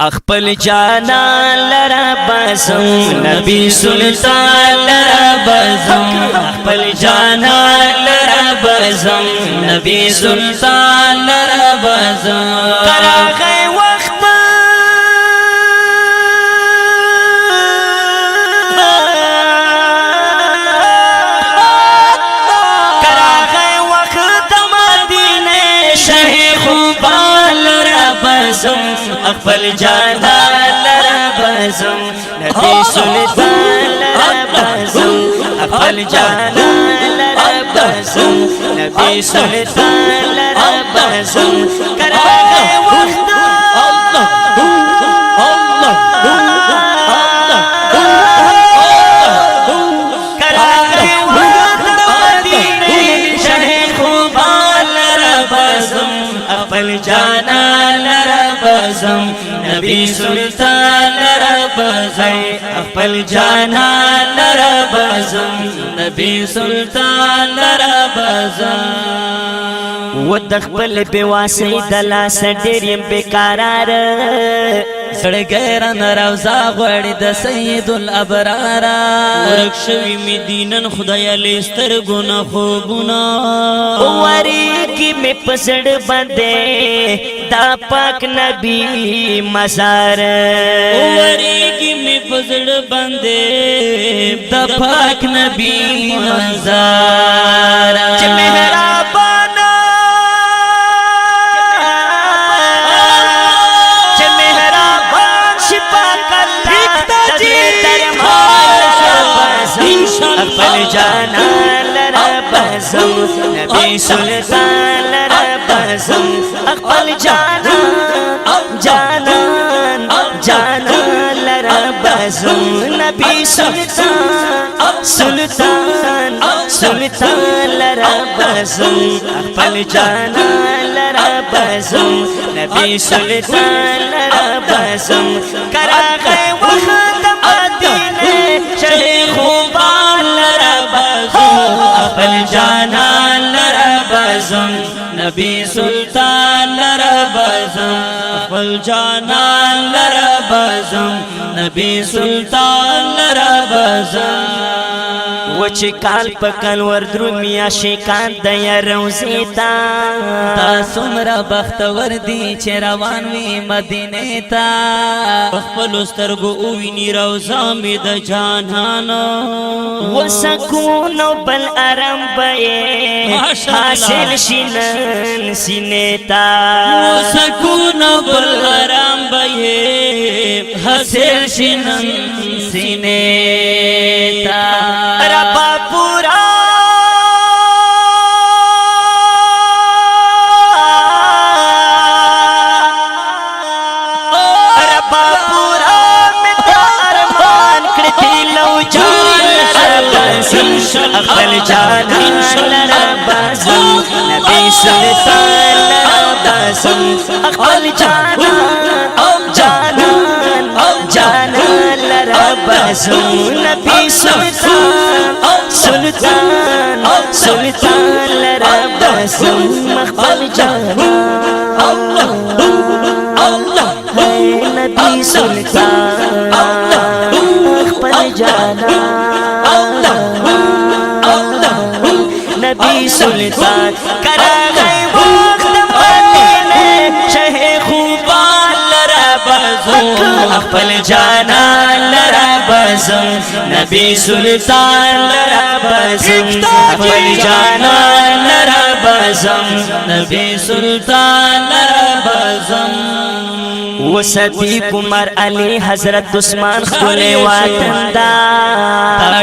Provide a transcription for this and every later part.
اخپل جانان لرا بازم نبی سلطان لرا بازم اخپل جانان لرا بازم نبی سلطان لرا بازم کراغی وقت کراغی وقت مدینه شیخ خوبان لرا بازم اخپل جانان لرا بازم نبی سلطان لرا بازم اخپل جانان لرا بازم نبی سلطان لرا بازم کراغی وقت کراغی وقت مدینه شیخ خوبان لرا بازم اخپل جانان لرا بازم نبی سلطان لرا بازم اخپل جانان لرا بازم نبی سلطان لرا بازم و دخپل بیواسی دلاس ډیریم بیقرار سړګی رانه روضه غواړي د سید الابرار ورک شوي مې دینن خدایه له سترګو نه خوبونه وریږي مې په زړه باندې دا پاک نبی مزار وریږي مې په زړه باندې د پاک نبی مزار چې مهربان اخپل جانان لرا بازم نبی سلطان لرا بازم اخپل جانان جانان جانان لرا بازم نبی سلطان سلطان سلطان لرا بازم اخپل جانان لرا بازم نبی سلطان لرا بازم کراغی وقت مدینه شیخ خوبان لرا بازم اخپل جانان لرا بازم نبی سلطان لرا بازم اخپل جانان لرا بازم نبی سلطان لرا بازم وچ کال پکل وردرو میا شیکان د روزی تا څومره بختور دي چې روان وي مدینه ته خپل سترګو ویني روضه مې د جانانو وسکون بل ارم به حاصل شینن سینې تا وسکون بل ارم به حاصل شینن سینې تا ربا پورا ربا پورا متا ارمان کړی لو جان بازم اخپل جانان لرا بازم نبی سلطان لرا بازم اخپل جانان جانان جانان لرا بازم نبی سلطان سلطان سلطان لرا بازم اخپل جانان نبی سلطان اخپل جانان نبی سلطان کراغی وقت مدینه شیخ خوبان لرا بازم اخپل جانان لرا بازم نبی سلطان لرا بازم اخپل جانان لرا بازم نبی سلطان لرا بازم و صدیق عمر علی حضرت عثمان خپل وطن دا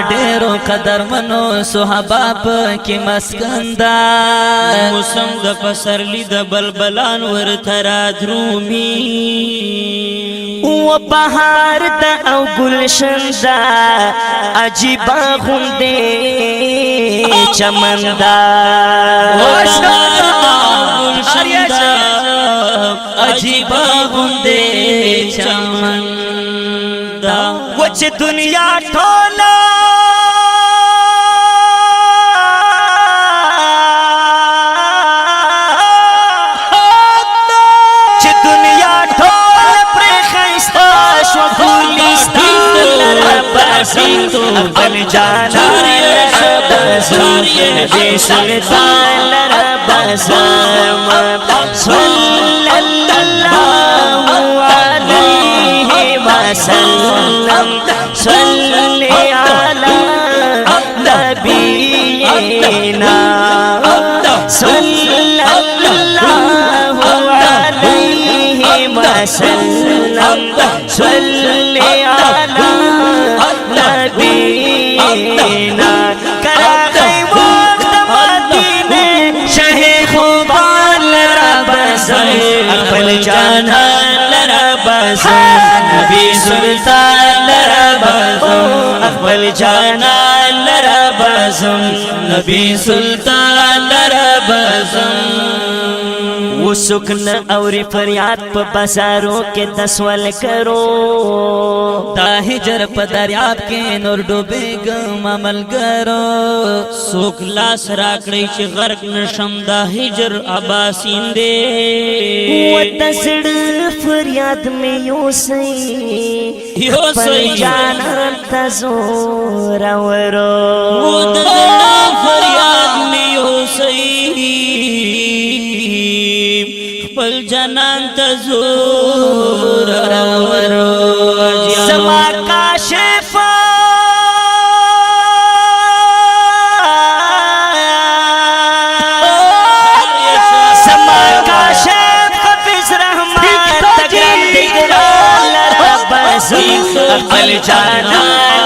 ډېرو قدرمنو صحابه پکې مسکن دا موسم د پسرلی د بلبلان ورته رادرومي و بهار دا او گلشن دا عجیبا غوندې چمن دا گلشن دا عجیبا غوندې چمن دا وچ دنیا ټوله چې دنیا ټوله پرې خپل جانا بزم نبی سلطان لرا بزم صلی اللہ علیہ وسلم صلی علی نبینا صلی اللہ علیہ وسلم صلی علی نبینا کرا گئی وقت مدینے شہ خوبان لرا بزم اقبل جانا لرا بزم نبی سلطان لرا بزم اقبل جانا لرا بزم نبی سلطان لرا بزم وہ سکن اور فریاد پا بازاروں کے تسول کرو دا ہجر پا دریاب کے نور ڈوبے گم عمل کرو سوک لاس راکڑی چی غرق نشم دا ہجر عباسین دے وہ تسڑ فریاد میں یوں سی پر جانا تزور ورو وہ تسڑ فریاد میں یوں سی پل جنان تزور ورو سما کاشف سما کاشف حافظ رحمان تگرم دگران لرا بزم اقبل جانا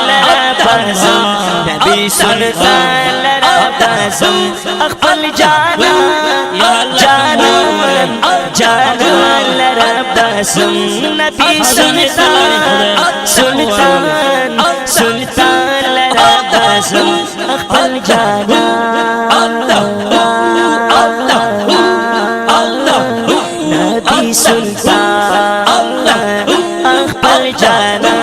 لرا بزم نبی سلطان لرا بزم اقبل جانا جانا جانا لرا بزم نبی سلطان سلطان سلطان لرا بزم اقبل جانا نبی سلطان اقبل جانا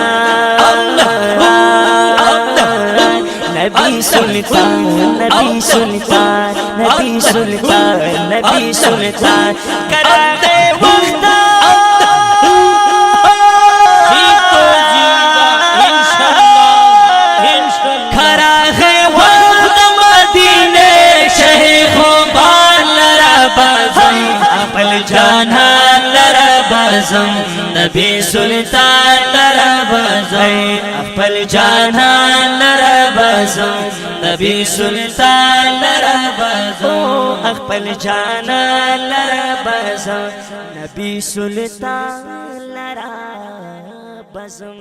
نبی سلطان نبی سلطان نبی سلطان نبی سلطان کرا گئے وقت کرا گئے وقت مدینے شہ خوبان لرا بزم اقبل جانا لرا بزم نبی سلطان لرا بزم اقبل جانا لرا بزم نبی سلطان لرا بزم اقبل جانا لرا بزم نبی سلطان لرا بزم